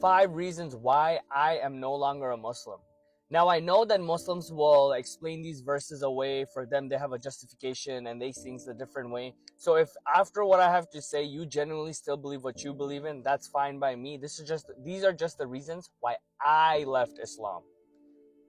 5 reasons why I am no longer a Muslim. Now, I know that Muslims will explain these verses away. For them, they have a justification and they see things a different way. So if after what I have to say, you genuinely still believe what you believe in, that's fine by me. These are just the reasons why I left Islam.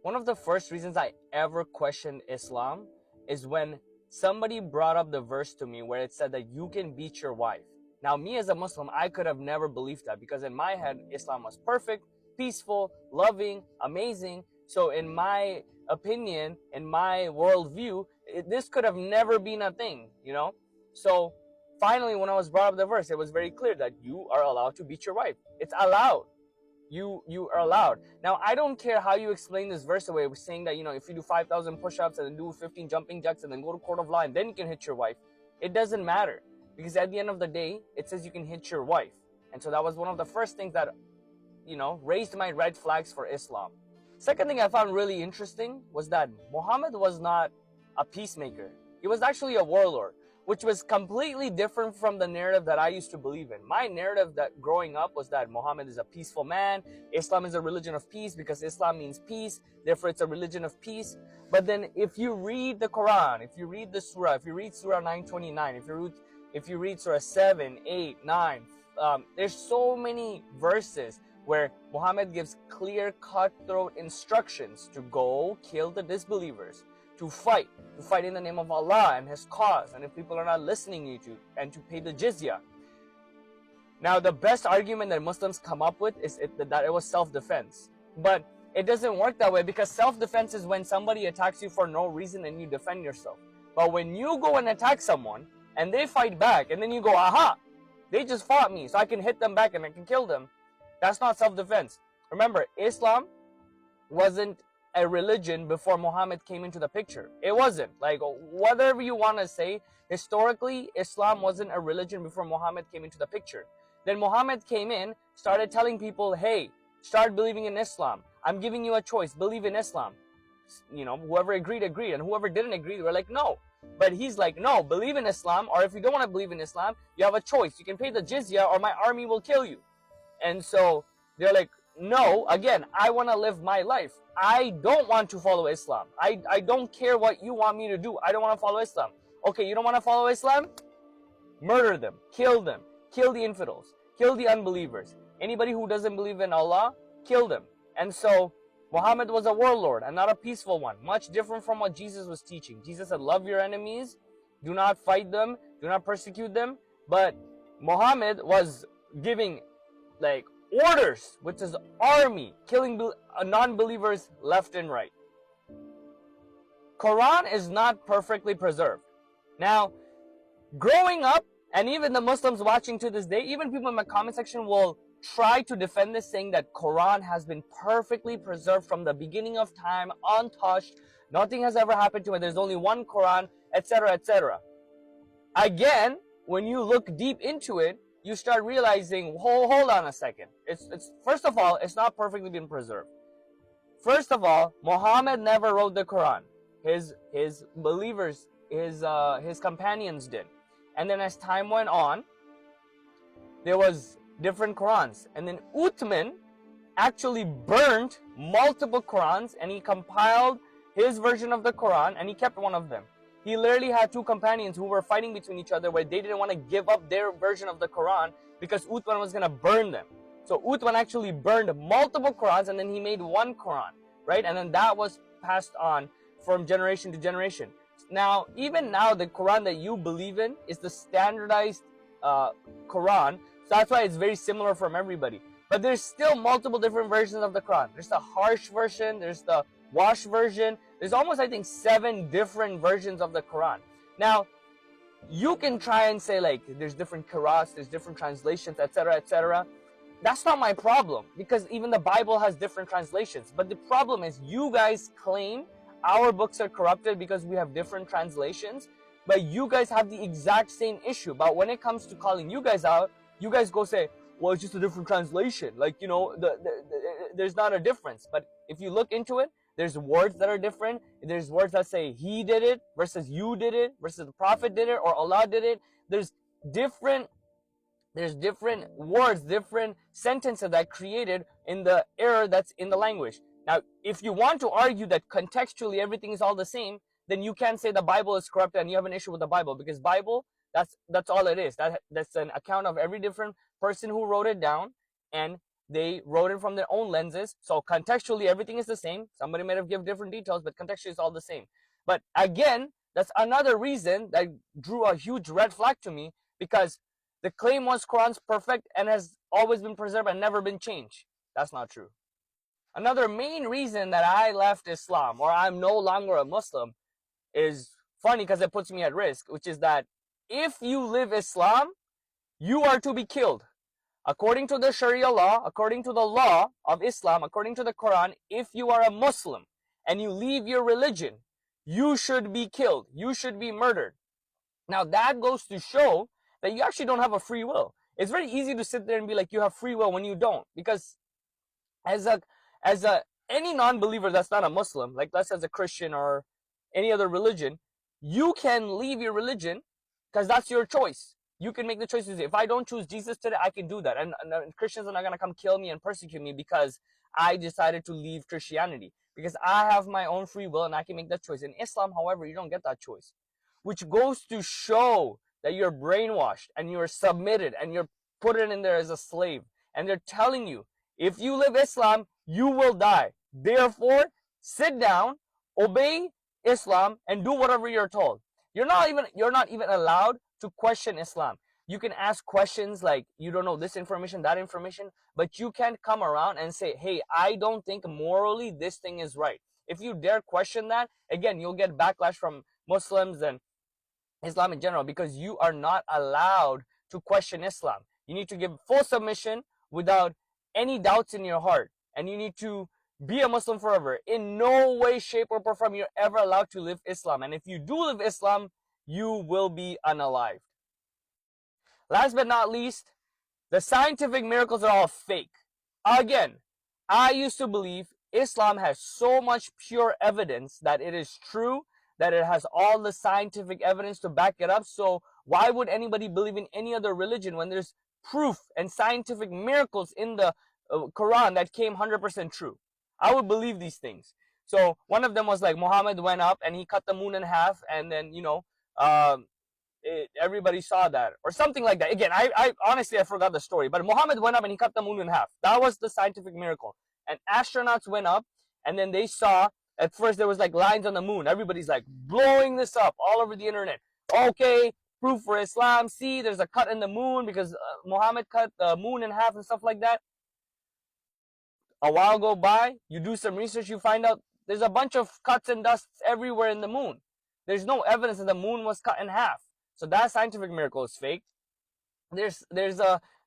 One of the first reasons I ever questioned Islam is when somebody brought up the verse to me where it said that you can beat your wife. Now, me as a Muslim, I could have never believed that, because in my head, Islam was perfect, peaceful, loving, amazing. So in my opinion, in my worldview, this could have never been a thing, you know? So finally, when I was brought up the verse, it was very clear that you are allowed to beat your wife. It's allowed. You are allowed. Now, I don't care how you explain this verse away, saying that, if you do 5,000 push-ups and then do 15 jumping jacks and then go to court of law and then you can hit your wife. It doesn't matter, because at the end of the day, it says you can hit your wife. And so that was one of the first things that, raised my red flags for Islam. Second thing I found really interesting was that Muhammad was not a peacemaker. He was actually a warlord, which was completely different from the narrative that I used to believe in. My narrative that growing up was that Muhammad is a peaceful man. Islam is a religion of peace because Islam means peace. Therefore, it's a religion of peace. But then if you read the Quran, if you read the surah, if you read Surah 929, if you read Surah 7, 8, 9, there's so many verses where Muhammad gives clear, cutthroat instructions to go kill the disbelievers, to fight in the name of Allah and His cause, and if people are not listening to you, and to pay the jizya. Now, the best argument that Muslims come up with is that it was self-defense. But it doesn't work that way, because self-defense is when somebody attacks you for no reason and you defend yourself. But when you go and attack someone and they fight back, and then you go, aha, they just fought me, so I can hit them back and I can kill them, that's not self-defense. Remember, Islam wasn't a religion before Muhammad came into the picture. It wasn't. Like, whatever you want to say, historically, Islam wasn't a religion before Muhammad came into the picture. Then Muhammad came in, started telling people, hey, start believing in Islam. I'm giving you a choice. Believe in Islam. Whoever agreed, and whoever didn't agree, they were like, no. But he's like, no, believe in Islam, or if you don't want to believe in Islam, you have a choice. You can pay the jizya, or my army will kill you. And so they're like, no, again, I want to live my life. I don't want to follow Islam. I don't care what you want me to do. I don't want to follow Islam. Okay, you don't want to follow Islam? Murder them. Kill them. Kill the infidels. Kill the unbelievers. Anybody who doesn't believe in Allah, kill them. And so Muhammad was a warlord and not a peaceful one. Much different from what Jesus was teaching. Jesus said, love your enemies. Do not fight them. Do not persecute them. But Muhammad was giving orders, which is army, killing non-believers left and right. Quran is not perfectly preserved. Now, growing up, and even the Muslims watching to this day, even people in my comment section will try to defend this, saying that Quran has been perfectly preserved from the beginning of time, untouched, nothing has ever happened to it, there's only one Quran, etc., etc. Again, when you look deep into it, you start realizing, hold on a second. It's first of all, it's not perfectly been preserved. First of all, Muhammad never wrote the Quran. His believers, his companions did. And then as time went on, there was different Qurans. And then Uthman actually burned multiple Qurans, and he compiled his version of the Quran, and he kept one of them. He literally had two companions who were fighting between each other, where they didn't want to give up their version of the Quran because Uthman was going to burn them. So Uthman actually burned multiple Qurans, and then he made one Quran, right? And then that was passed on from generation to generation. Now, even now, the Quran that you believe in is the standardized Quran. So that's why it's very similar from everybody. But there's still multiple different versions of the Quran. There's the harsh version, there's the wash version. There's almost, I think, 7 different versions of the Quran. Now, you can try and say, there's different qira'ats, there's different translations, etc., etc. That's not my problem, because even the Bible has different translations. But the problem is, you guys claim our books are corrupted because we have different translations, but you guys have the exact same issue. But when it comes to calling you guys out, you guys go say, well, it's just a different translation. There's not a difference. But if you look into it, there's words that are different. There's words that say he did it versus you did it versus the Prophet did it or Allah did it. There's different There's different words, different sentences that created in the error that's in the language. Now, if you want to argue that contextually everything is all the same, then you can't say the Bible is corrupt and you have an issue with the Bible, because Bible, that's all it is. That's an account of every different person who wrote it down, and they wrote it from their own lenses. So contextually everything is the same. Somebody might have given different details, but contextually it's all the same. But again, that's another reason that drew a huge red flag to me, because the claim was Quran's perfect and has always been preserved and never been changed. That's not true. Another main reason that I left Islam, or I'm no longer a Muslim, is funny because it puts me at risk, which is that if you live Islam, you are to be killed. According to the Sharia law, according to the law of Islam, according to the Quran, if you are a Muslim and you leave your religion, you should be killed. You should be murdered. Now that goes to show that you actually don't have a free will. It's very easy to sit there and be like you have free will when you don't, because as a any non-believer that's not a Muslim, like let's say as a Christian or any other religion, you can leave your religion because that's your choice. You can make the choices. If I don't choose Jesus today, I can do that. And Christians are not going to come kill me and persecute me because I decided to leave Christianity. Because I have my own free will and I can make that choice. In Islam, however, you don't get that choice. Which goes to show that you're brainwashed and you're submitted and you're put in there as a slave. And they're telling you, if you live Islam, you will die. Therefore, sit down, obey Islam, and do whatever you're told. You're not even allowed to question Islam. You can ask questions like, you don't know this information, that information, but you can't come around and say, hey, I don't think morally this thing is right. If you dare question that, again, you'll get backlash from Muslims and Islam in general, because you are not allowed to question Islam. You need to give full submission without any doubts in your heart, and you need to be a Muslim forever. In no way, shape, or form you're ever allowed to live Islam. And if you do live Islam, you will be unalived. Last but not least, the scientific miracles are all fake. Again, I used to believe Islam has so much pure evidence that it is true, that it has all the scientific evidence to back it up. So why would anybody believe in any other religion when there's proof and scientific miracles in the Quran that came 100% true? I would believe these things. So one of them was like Muhammad went up and he cut the moon in half, and then everybody saw that, or something like that. Again, I honestly I forgot the story, but Muhammad went up and he cut the moon in half. That was the scientific miracle. And astronauts went up, and then they saw, at first there was like lines on the moon. Everybody's like blowing this up all over the internet. Okay, proof for Islam. See, there's a cut in the moon because Muhammad cut the moon in half and stuff like that. A while go by, you do some research, you find out there's a bunch of cuts and dusts everywhere in the moon. There's no evidence that the moon was cut in half. So that scientific miracle is fake. There's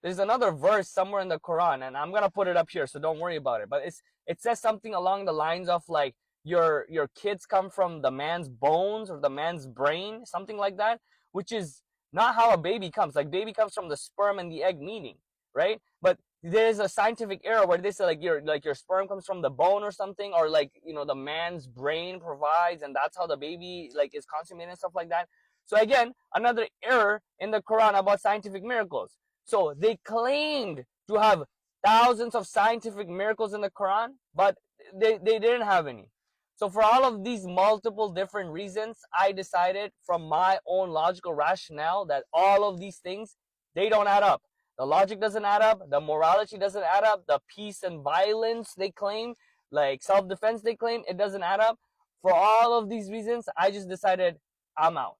another verse somewhere in the Quran, and I'm gonna put it up here, so don't worry about it. But it says something along the lines of like your kids come from the man's bones or the man's brain, something like that, which is not how a baby comes. Like baby comes from the sperm and the egg, meaning, right? But there's a scientific error where they say like your sperm comes from the bone or something, or like the man's brain provides, and that's how the baby like is consummated and stuff like that. So again, another error in the Quran about scientific miracles. So they claimed to have thousands of scientific miracles in the Quran, but they didn't have any. So for all of these multiple different reasons, I decided from my own logical rationale that all of these things, they don't add up. The logic doesn't add up. The morality doesn't add up. The peace and violence they claim, like self-defense they claim, it doesn't add up. For all of these reasons, I just decided I'm out.